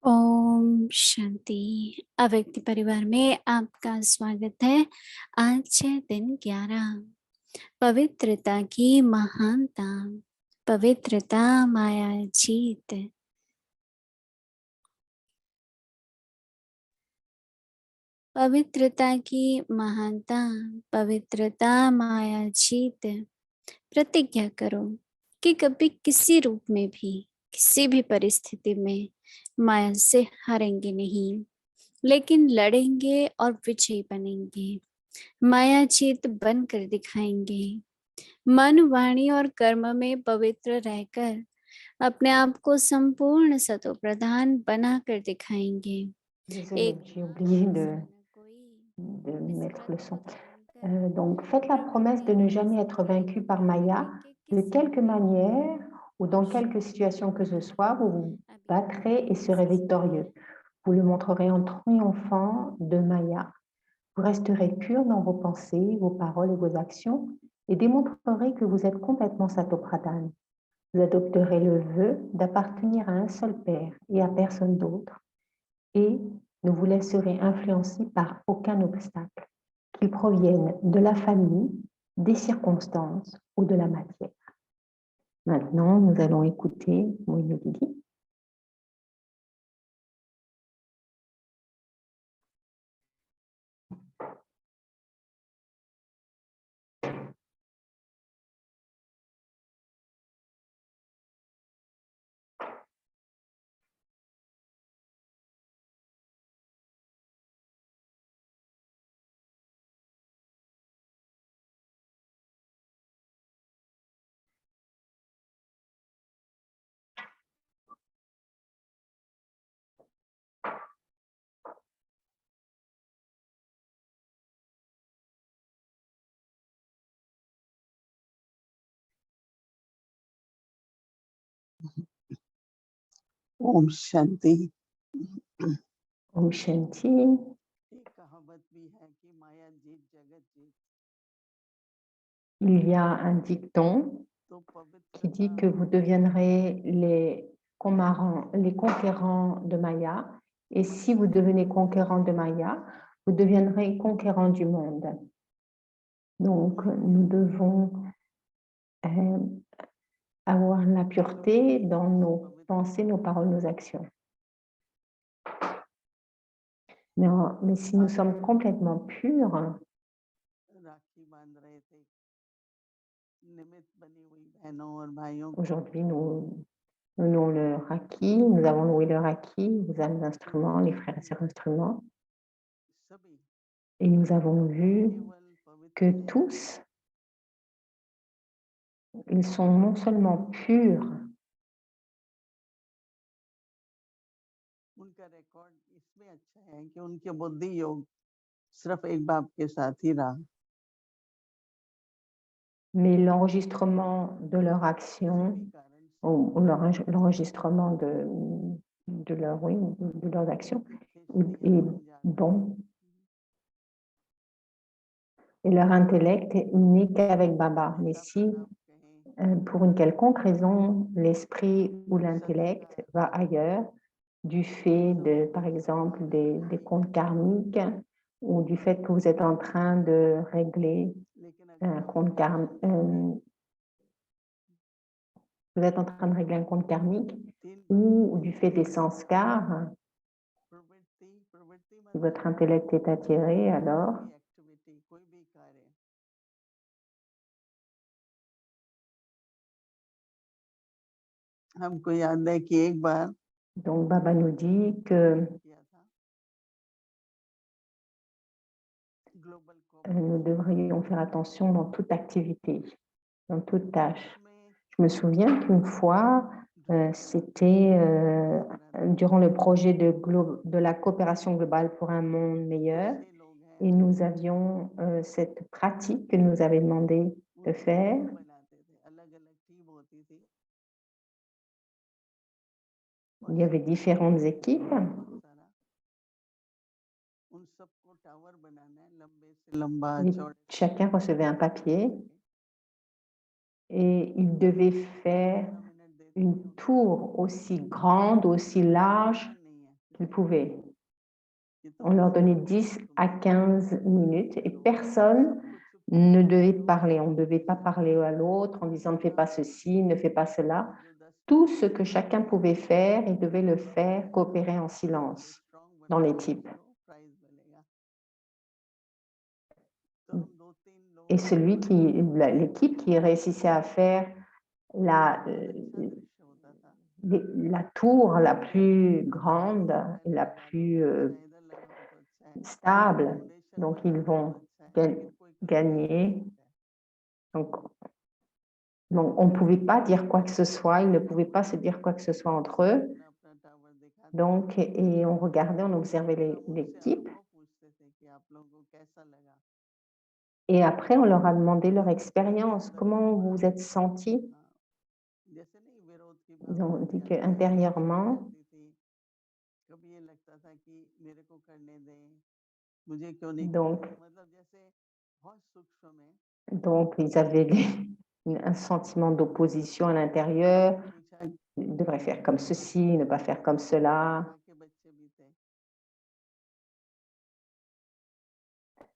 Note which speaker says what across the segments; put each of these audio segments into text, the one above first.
Speaker 1: ओम शांति। अव्यक्ति परिवार में आपका स्वागत है। आज है दिन 11। पवित्रता की महानता। पवित्रता माया जीत। पवित्रता की महानता। पवित्रता माया जीत। प्रतिज्ञा करो कि कभी किसी रूप में भी, किसी भी परिस्थिति में माया से हारेंगे नहीं, लेकिन लड़ेंगे और विजयी बनेंगे। माया जीत बनकर दिखाएंगे। मन, वाणी और कर्म में पवित्र रहकर अपने आप को संपूर्ण सतो प्रधान बनाकर दिखाएंगे।
Speaker 2: Désolée,
Speaker 1: एक
Speaker 2: j'ai
Speaker 1: बार
Speaker 2: oublié
Speaker 1: ऐसा न कोई
Speaker 2: de
Speaker 1: इस
Speaker 2: mettre le
Speaker 1: व्रत को
Speaker 2: son.
Speaker 1: जानकर
Speaker 2: Donc, faites la promesse de
Speaker 1: प्रकृति
Speaker 2: ne
Speaker 1: में
Speaker 2: jamais être vaincu
Speaker 1: सच्चाई
Speaker 2: par
Speaker 1: देखने
Speaker 2: Maya.
Speaker 1: के
Speaker 2: De
Speaker 1: किसी
Speaker 2: quelque
Speaker 1: भी रूप
Speaker 2: manière ou
Speaker 1: और
Speaker 2: dans quelque
Speaker 1: शक्ति को
Speaker 2: situation que ce soit, vous vous
Speaker 1: अभी
Speaker 2: battrez et serez
Speaker 1: इसी
Speaker 2: victorieux.
Speaker 1: समय
Speaker 2: Vous le montrerez en triomphant de Maya. Vous resterez pur dans vos pensées, vos paroles et vos actions et démontrerez que vous êtes complètement Satopradhan. Vous adopterez le vœu d'appartenir à un seul Père et à personne d'autre et ne vous laisserez influencer par aucun obstacle, qu'ils proviennent de la famille, des circonstances ou de la matière. Maintenant, nous allons écouter Moïno Lili.
Speaker 3: Om Shanti.
Speaker 2: Om Shanti.
Speaker 3: एक कहावत भी है कि माया जीत जगत जीत।
Speaker 2: Il y a un dicton
Speaker 3: तो
Speaker 2: qui
Speaker 3: पवित्रता
Speaker 2: dit que vous deviendrez les conquérants de Maya. Et si vous devenez conquérants de Maya, vous deviendrez conquérants du monde. Donc, nous devons avoir la pureté dans nos pensées, nos paroles, nos actions. Mais si nous sommes complètement purs,
Speaker 3: राखी बांध रहे थे निमित्त बनी हुई बहनों और भाइयों को।
Speaker 2: aujourd'hui nous louons le Raki, nous avons loué le Raki, les âmes instruments, les frères et sœurs instruments,
Speaker 3: सभी
Speaker 2: et nous avons vu
Speaker 3: केवल पवित्र
Speaker 2: que
Speaker 3: हैं।
Speaker 2: tous, ils sont non seulement purs,
Speaker 3: उनका रिकॉर्ड इसमें अच्छा है कि उनके बुद्धि योग सिर्फ एक बाप के साथ ही रहा।
Speaker 2: mais l'enregistrement de leur action,
Speaker 3: किसी भी कारण से
Speaker 2: ou l'enregistrement oui, de leurs actions est bon. Et leur intellect n'est qu'avec Baba. Mais si, pour une quelconque raison, l'esprit ou l'intellect va ailleurs, du fait de, par exemple, des comptes karmiques, ou du fait que vous êtes en train de régler un compte karmique, vous êtes en train de régler un compte karmique, ou du fait des sanskars, si votre intellect est attiré, alors
Speaker 3: हमको याद है कि एक बार
Speaker 2: donc Baba nous dit que nous devrions faire attention dans toute activité, dans toute tâche. Je me souviens qu'une fois, c'était durant le projet de la coopération globale pour un monde meilleur, et nous avions cette pratique que nous avait demandé de faire. Il y avait différentes équipes. Et chacun recevait un papier et il devait faire une tour aussi grande, aussi large qu'ils pouvaient.
Speaker 3: कि तुम
Speaker 2: On leur
Speaker 3: ऐसे
Speaker 2: donnait
Speaker 3: करो,
Speaker 2: 10
Speaker 3: तुम
Speaker 2: à
Speaker 3: ऐसे
Speaker 2: 15 minutes et
Speaker 3: करो,
Speaker 2: personne
Speaker 3: सब कुछ चुप
Speaker 2: ne
Speaker 3: करके
Speaker 2: devait
Speaker 3: करो,
Speaker 2: parler. On ne devait pas
Speaker 3: अच्छा,
Speaker 2: parler à l'autre en disant ne fais pas ceci, ne fais pas cela.
Speaker 3: जो 10
Speaker 2: Tout
Speaker 3: minute
Speaker 2: ce que chacun pouvait faire, il devait le faire, coopérer en silence
Speaker 3: strong
Speaker 2: dans
Speaker 3: बनाओगे
Speaker 2: l'équipe.
Speaker 3: उसको प्राइज मिलेगा। तो हम 2-3
Speaker 2: Et
Speaker 3: लोग
Speaker 2: celui qui, l'équipe qui réussissait à faire la,
Speaker 3: बहुत अच्छा दृश्य होता था।
Speaker 2: la tour la plus grande et la
Speaker 3: लगा
Speaker 2: plus
Speaker 3: दो तो अच्छा, इधर लगाओ तो अच्छा है,
Speaker 2: stable,
Speaker 3: फाउंडेशन
Speaker 2: donc ils
Speaker 3: बनाओ तो
Speaker 2: vont
Speaker 3: अच्छा है, लेकिन कोई कुछ नहीं
Speaker 2: gagner.
Speaker 3: बोलता है।
Speaker 2: Donc, on ne pouvait pas dire quoi que ce soit, ils ne pouvaient pas se dire quoi que ce soit entre eux.
Speaker 3: अपना अपना टावर दिखाते
Speaker 2: Donc,
Speaker 3: थे,
Speaker 2: et on regardait, on observait
Speaker 3: फिर हम उनसे
Speaker 2: l'équipe.
Speaker 3: अनुभव पूछते थे कि आप लोगों को कैसा लगा।
Speaker 2: Et après, on leur a demandé leur expérience. Comment vous vous êtes sentis?
Speaker 3: हाँ, जैसे नहीं विरोध की
Speaker 2: Ils ont
Speaker 3: भावना भी
Speaker 2: dit
Speaker 3: अंदर अंदर
Speaker 2: qu'intérieurement,
Speaker 3: रहती थी। कभी ये लगता था कि मेरे को करने दें, मुझे क्यों नहीं
Speaker 2: donc,
Speaker 3: करने, मतलब जैसे बहुत सूक्ष्म में
Speaker 2: donc ils avaient un sentiment d'opposition à l'intérieur.
Speaker 3: पूछा
Speaker 2: Ils devraient faire comme ceci, ne pas faire comme cela.
Speaker 3: बाबा के बच्चे भी थे।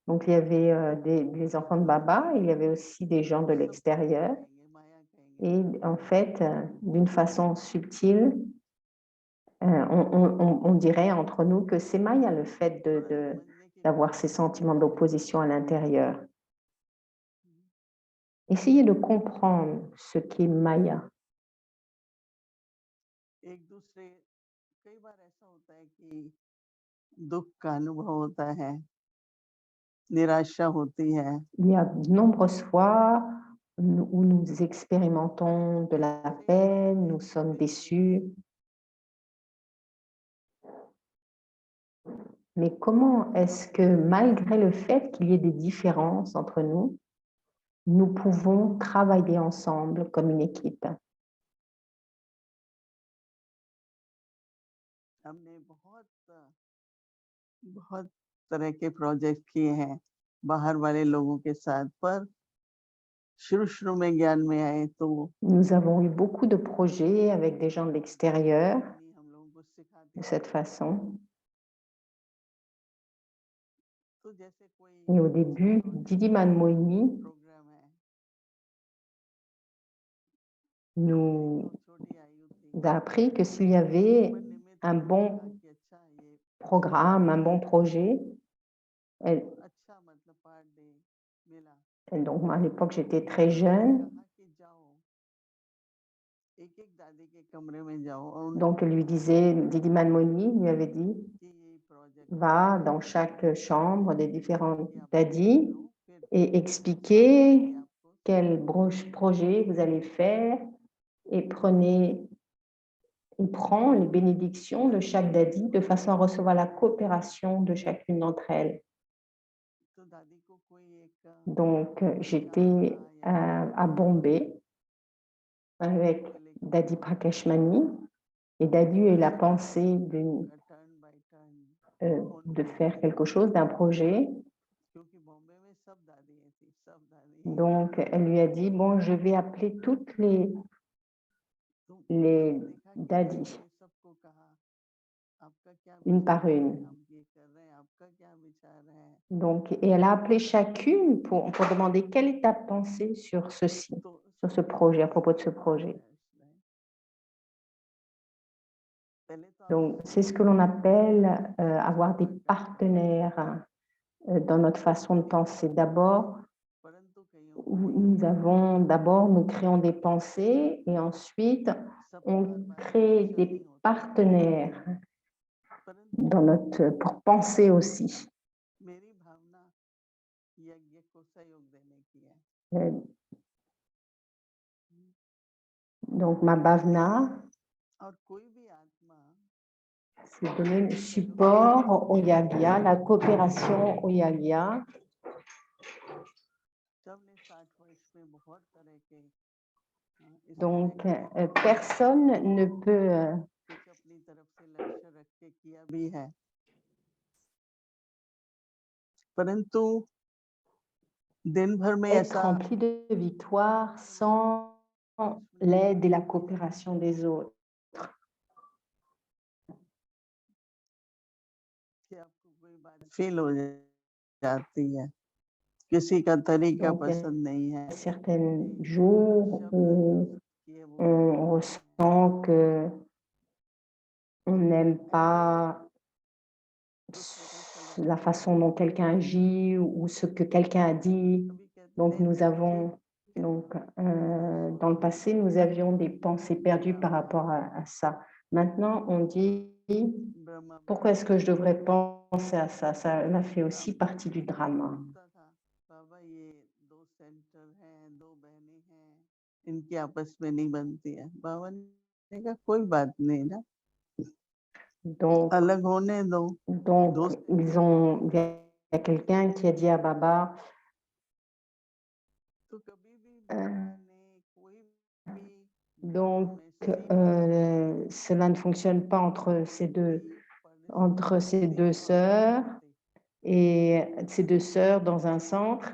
Speaker 2: Donc, il y avait des enfants de Baba, il y avait aussi des gens de
Speaker 3: सबको
Speaker 2: l'extérieur.
Speaker 3: कहेंगे, माया कहेंगे,
Speaker 2: Et en fait, d'une façon subtile, on dirait entre nous que c'est Maya le fait
Speaker 3: थोड़ा समझने की
Speaker 2: d'avoir ces
Speaker 3: कोशिश
Speaker 2: sentiments
Speaker 3: करें।
Speaker 2: d'opposition à l'intérieur. Essayez de comprendre ce qu'est Maya.
Speaker 3: एक दूसरे कई बार ऐसा होता है कि दुख का अनुभव होता है, निराशा होती है,
Speaker 2: Il y a de nombreuses fois où nous expérimentons de la peine, nous sommes déçus. Mais comment est-ce que malgré le fait qu'il y ait des différences entre nous, nous pouvons travailler ensemble comme une équipe?
Speaker 3: हमने बहुत बहुत तरह के प्रोजेक्ट किए हैं बाहर वाले लोगों के साथ, पर शुरू में ज्ञान में आए तो
Speaker 2: Nous avons eu beaucoup de projets avec des gens de l'extérieur
Speaker 3: हम लोगों को सिखाते
Speaker 2: de cette façon.
Speaker 3: तो जैसे कोई
Speaker 2: Et au début, Didiman Moini
Speaker 3: program है,
Speaker 2: nous
Speaker 3: बहुत छोटी आयु थी,
Speaker 2: a appris que s'il y avait
Speaker 3: पर निमित्त
Speaker 2: un
Speaker 3: ने
Speaker 2: bon
Speaker 3: कहा कि अच्छा ये
Speaker 2: programme, un bon projet,
Speaker 3: अच्छा मतलब पार्ट डे मिला,
Speaker 2: et donc à l'époque j'étais très
Speaker 3: तो
Speaker 2: jeune,
Speaker 3: कहा कि जाओ एक एक दादी के कमरे में जाओ और उन्हें
Speaker 2: donc lui disait, Didiman Moini lui avait dit,
Speaker 3: कि ये project
Speaker 2: va dans chaque chambre des différents
Speaker 3: कि आप
Speaker 2: dadis
Speaker 3: करो, फिर
Speaker 2: et
Speaker 3: साथ
Speaker 2: expliquer
Speaker 3: में आपको
Speaker 2: quel projet vous allez faire et prend les bénédictions de chaque dadi de façon à recevoir la coopération de chacune d'entre elles.
Speaker 3: तो दादी को कोई एक
Speaker 2: Donc, j'étais à Bombay avec Dadi Prakashmani et Dadi a eu la pensée
Speaker 3: turn by turn
Speaker 2: de faire quelque chose, d'un projet.
Speaker 3: क्योंकि बॉम्बे में सब दादी थी, सब दादी
Speaker 2: Donc, elle lui a dit, bon, je vais appeler toutes
Speaker 3: तो
Speaker 2: les
Speaker 3: देखा कि
Speaker 2: dadis,
Speaker 3: सबने सबको कहा आपका क्या
Speaker 2: une
Speaker 3: विचार
Speaker 2: par
Speaker 3: है,
Speaker 2: une.
Speaker 3: हम ये कर रहे हैं, आपका क्या विचार है,
Speaker 2: Donc, et elle a appelé chacune pour demander quelle est ta pensée sur ceci,
Speaker 3: तो
Speaker 2: sur ce projet, à propos de ce projet.
Speaker 3: पहले तो आप
Speaker 2: Donc, c'est ce que l'on appelle avoir des partenaires dans notre façon de penser. D'abord,
Speaker 3: परंतु कईयों को
Speaker 2: nous créons des pensées et ensuite,
Speaker 3: सब
Speaker 2: on
Speaker 3: बार बार
Speaker 2: crée
Speaker 3: इच्छा
Speaker 2: des
Speaker 3: नहीं होता,
Speaker 2: partenaires
Speaker 3: परंतु
Speaker 2: pour penser aussi.
Speaker 3: मेरी भावना यज्ञ को सहयोग देने की है,
Speaker 2: Donc, ma bhavna,
Speaker 3: और कोई भी आत्मा
Speaker 2: c'est donner le support au yagya, la coopération au yagya.
Speaker 3: सबने 60 वर्ष में बहुत तरह के इस
Speaker 2: Donc,
Speaker 3: तरह के
Speaker 2: personne ne peut
Speaker 3: कुछ अपनी तरफ से लक्ष्य रख के किया भी है, परंतु दिन भर में
Speaker 2: être
Speaker 3: ऐसा
Speaker 2: rempli de victoire sans l'aide et la coopération des autres.
Speaker 3: Feel हो जाती है, किसी का तरीका
Speaker 2: Donc, il y a
Speaker 3: पसंद नहीं है,
Speaker 2: certains jours
Speaker 3: शब्द
Speaker 2: où
Speaker 3: किए वो
Speaker 2: on ressent que on n'aime pas la façon dont quelqu'un agit ou ce que quelqu'un a dit.
Speaker 3: कभी कहते
Speaker 2: Donc,
Speaker 3: नहीं
Speaker 2: nous
Speaker 3: नहीं
Speaker 2: avons,
Speaker 3: ठीक है,
Speaker 2: donc, dans le passé, nous avions des pensées perdues par rapport à ça. Maintenant, on dit,
Speaker 3: Brahma
Speaker 2: pourquoi est-ce que je devrais penser à ça? Ça fait aussi partie du drame.
Speaker 3: पूछता था, बाबा ये दो सेंटर हैं, दो बहनें हैं, इनकी आपस में नहीं बनती है। बाबा ने कहा कोई बात नहीं ना,
Speaker 2: Donc,
Speaker 3: अलग होने दो,
Speaker 2: donc il y a quelqu'un qui a dit à Baba,
Speaker 3: तो कभी भी बाबा ने कोई भी
Speaker 2: donc, cela ne fonctionne pas entre ces deux sœurs et ces deux sœurs dans un centre.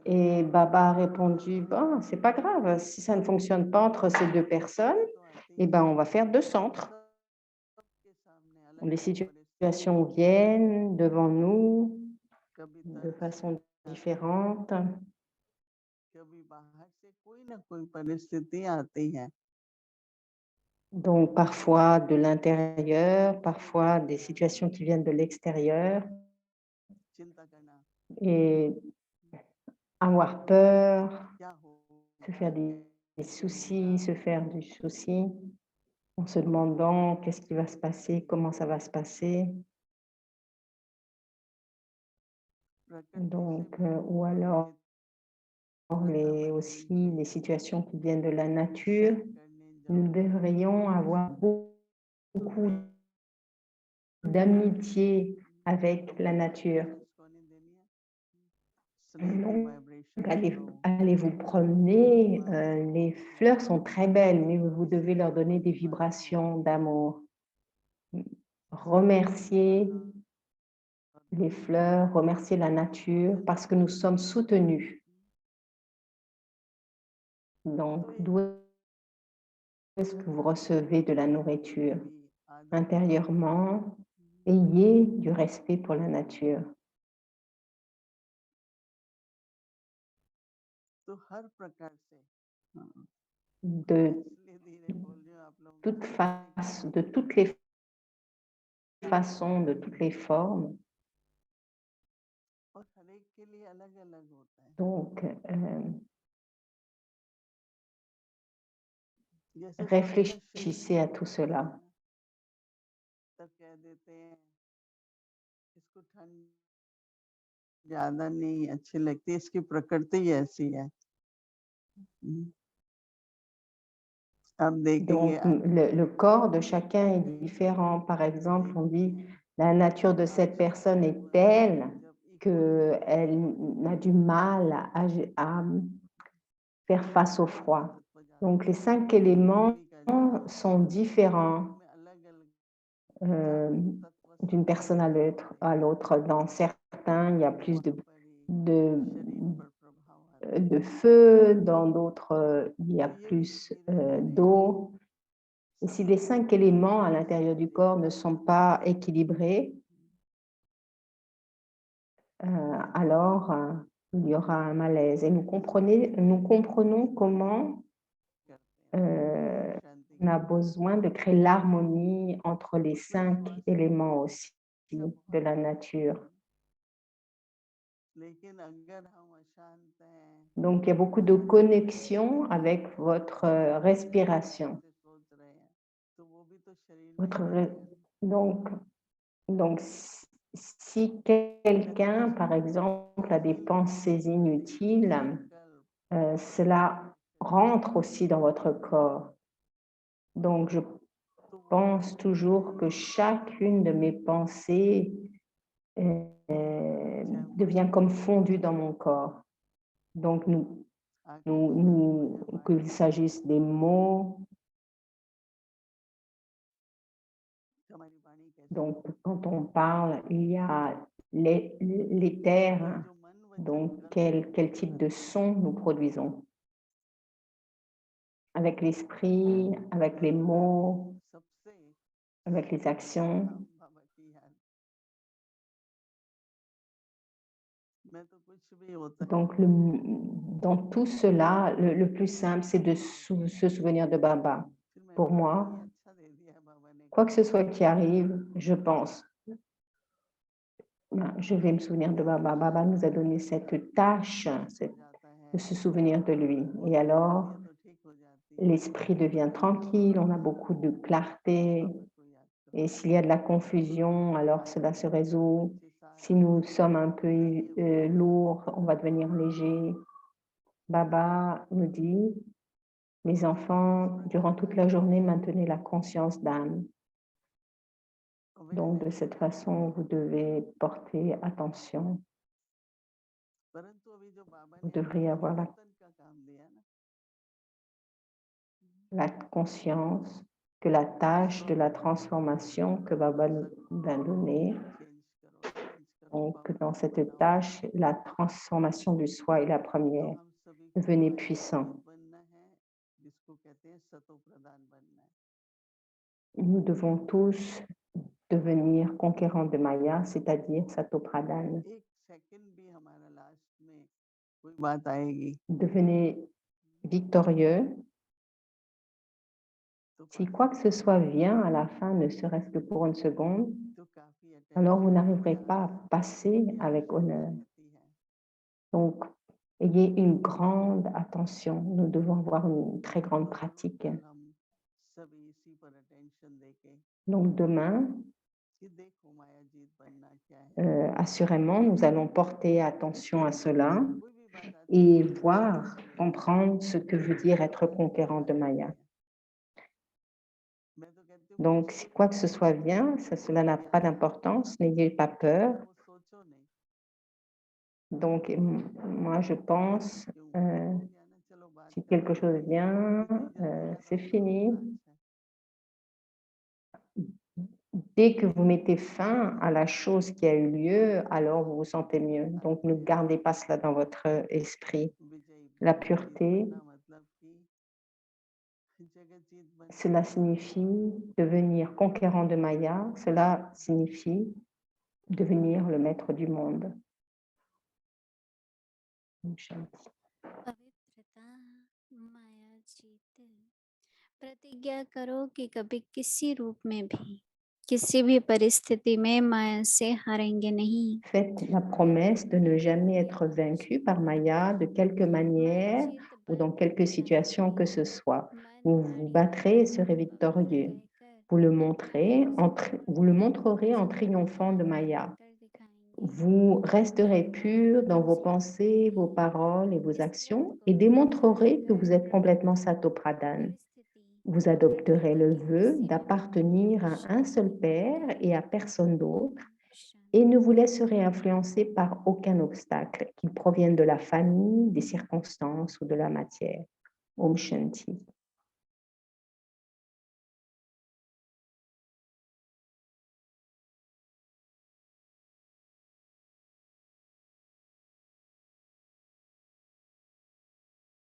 Speaker 2: Et Baba a répondu, bon, c'est pas grave, si ça ne fonctionne pas entre ces deux personnes, eh ben, on va faire deux centres. Les situations viennent devant nous de façon différente.
Speaker 3: कभी बाहर से कोई ना कोई परिस्थिति आती है,
Speaker 2: Donc, parfois de l'intérieur, parfois des situations qui viennent de l'extérieur.
Speaker 3: चिंता करना
Speaker 2: Et avoir peur,
Speaker 3: क्या
Speaker 2: se
Speaker 3: होगा,
Speaker 2: faire des
Speaker 3: कैसे
Speaker 2: soucis,
Speaker 3: होगा,
Speaker 2: se faire du souci, en se demandant qu'est-ce qui va se passer, comment ça va se passer.
Speaker 3: प्रकृति से
Speaker 2: Donc,
Speaker 3: बहुत
Speaker 2: ou alors aussi les situations qui viennent de la nature. Nous devrions avoir beaucoup d'amitié avec la nature. Donc, allez vous promener. Les fleurs sont très belles, mais vous devez leur donner des vibrations d'amour. Remercier les fleurs, remercier la nature parce que nous sommes soutenus. Donc, d'où est-ce que vous recevez de la nourriture? Intérieurement, ayez du respect pour la nature.
Speaker 3: तो हर प्रकार से
Speaker 2: De
Speaker 3: इसलिए धीरे बोल रही हूँ आप लोग
Speaker 2: de toutes les façons, de toutes les formes.
Speaker 3: और हर एक के लिए अलग अलग होता है,
Speaker 2: Donc,
Speaker 3: जैसे
Speaker 2: réfléchissez à tout cela.
Speaker 3: तब कह देते हैं इसको ठंड ज्यादा नहीं अच्छी लगती, इसकी प्रकृति ऐसी है। अब देखेंगे
Speaker 2: Donc, le corps de chacun est différent. Par exemple, on dit la nature de cette personne est telle qu'elle a du mal à faire face au froid. Donc, les 5 éléments sont différents d'une personne à l'autre. Dans certains, il y a plus de feu, dans d'autres, il y a plus d'eau. Et si les 5 éléments à l'intérieur du corps ne sont pas équilibrés, alors il y aura un malaise. Et nous comprenons comment on a besoin de créer l'harmonie entre les 5 éléments aussi de la nature. Donc, il y a beaucoup de connexion avec votre respiration. Donc, si quelqu'un, par exemple, a des pensées inutiles, cela rentre aussi dans votre corps. Donc, je pense toujours que chacune de mes pensées devient comme fondue dans mon corps. Donc, qu'il s'agisse des mots. Donc, quand on parle, il y a l'éther. Donc, quel type de son nous produisons? Avec l'esprit, avec les mots, avec les actions.
Speaker 3: भी होता है
Speaker 2: Donc, dans tout cela, le plus simple, c'est de se souvenir de Baba.
Speaker 3: फिर मैंने
Speaker 2: Pour
Speaker 3: कहा,
Speaker 2: moi,
Speaker 3: ये अच्छा दे दिया है बाबा ने
Speaker 2: quoi que ce soit qui arrive, je pense, ben, je vais me souvenir de Baba. Baba nous a donné cette tâche
Speaker 3: हो जाता
Speaker 2: de
Speaker 3: है
Speaker 2: se souvenir de lui.
Speaker 3: वो
Speaker 2: Et alors,
Speaker 3: तबीयत तो ठीक हो जाती है
Speaker 2: l'esprit devient tranquille, on a beaucoup de clarté.
Speaker 3: बाबा को याद करो
Speaker 2: Et s'il y a de la confusion, alors cela se résout.
Speaker 3: बच्चे
Speaker 2: Si
Speaker 3: सारा
Speaker 2: nous
Speaker 3: दिन
Speaker 2: sommes un peu
Speaker 3: ये वो
Speaker 2: lourds, on va devenir léger. Baba nous dit, mes enfants, durant toute la journée, maintenez la conscience d'âme. Donc, de cette façon, vous devez porter attention.
Speaker 3: परंतु अभी जो बाबा
Speaker 2: Vous
Speaker 3: ने हमें
Speaker 2: devriez avoir
Speaker 3: परिवर्तन का काम दिया ना
Speaker 2: la conscience que la tâche de la transformation que Baba nous a donnée,
Speaker 3: change करो
Speaker 2: donc
Speaker 3: पावरफुल
Speaker 2: dans cette
Speaker 3: बनाओ
Speaker 2: tâche, la transformation du soi est la
Speaker 3: तो
Speaker 2: première.
Speaker 3: हम सभी को
Speaker 2: Devenez
Speaker 3: माया
Speaker 2: puissant.
Speaker 3: जीत बनना है जिसको कहते हैं सतो प्रधान बनना है
Speaker 2: Nous devons tous devenir conquérants de Maya, c'est-à-dire Satopradhan.
Speaker 3: एक सेकंड भी हमारा लास्ट में कोई बात आएगी
Speaker 2: Devenez victorieux.
Speaker 3: तो
Speaker 2: Si quoi que ce soit vient à la fin, ne serait-ce que pour une seconde,
Speaker 3: तो काफी
Speaker 2: alors vous
Speaker 3: attention
Speaker 2: n'arriverez pas à passer
Speaker 3: की
Speaker 2: avec honneur.
Speaker 3: रहती है
Speaker 2: Donc, ayez une grande attention. Nous devons avoir une très grande pratique.
Speaker 3: कल हम सभी इसी पर अटेंशन देके
Speaker 2: Donc, demain,
Speaker 3: कि देखो माया जीत बनना क्या है
Speaker 2: assurément, nous allons porter attention à cela
Speaker 3: कोई भी बात आती है
Speaker 2: et voir, comprendre ce que veut dire être conquérant de Maya.
Speaker 3: मैं तो कहती हूँ
Speaker 2: Donc, si quoi que ce soit vient, cela n'a pas d'importance, n'ayez pas peur.
Speaker 3: वो सोचो नहीं
Speaker 2: Donc, moi, je pense,
Speaker 3: क्यों हो गया ना चलो बात
Speaker 2: si
Speaker 3: खत्म
Speaker 2: quelque chose vient,
Speaker 3: जितनी जल्दी
Speaker 2: c'est
Speaker 3: खत्म
Speaker 2: fini.
Speaker 3: करोगे उतना अच्छा है
Speaker 2: Dès que vous mettez fin à la chose qui a eu lieu, alors vous vous sentez mieux. Donc, ne gardez pas cela dans votre esprit.
Speaker 3: विजयी
Speaker 2: La
Speaker 3: जीत
Speaker 2: pureté,
Speaker 3: बनना मतलब कि जगत जीत बनना
Speaker 2: cela signifie devenir conquérant de Maya, cela signifie devenir le maître du monde.
Speaker 1: पवित्रता माया जीत प्रतिज्ञा करो कि कभी किसी रूप में भी किसी भी परिस्थिति में माया से हारेंगे नहीं
Speaker 2: Faites la promesse de ne jamais être vaincu par Maya de quelque manière ou dans quelque situation que ce soit. Vous vous battrez et serez victorieux. Vous le montrerez en triomphant de Maya. Vous resterez pur dans vos pensées, vos paroles et vos actions et démontrerez que vous êtes complètement Satopradhan. Vous adopterez le vœu d'appartenir à un seul Père et à personne d'autre et ne vous laisserez influencer par aucun obstacle, qu'il provienne de la famille, des circonstances ou de la matière. Om Shanti.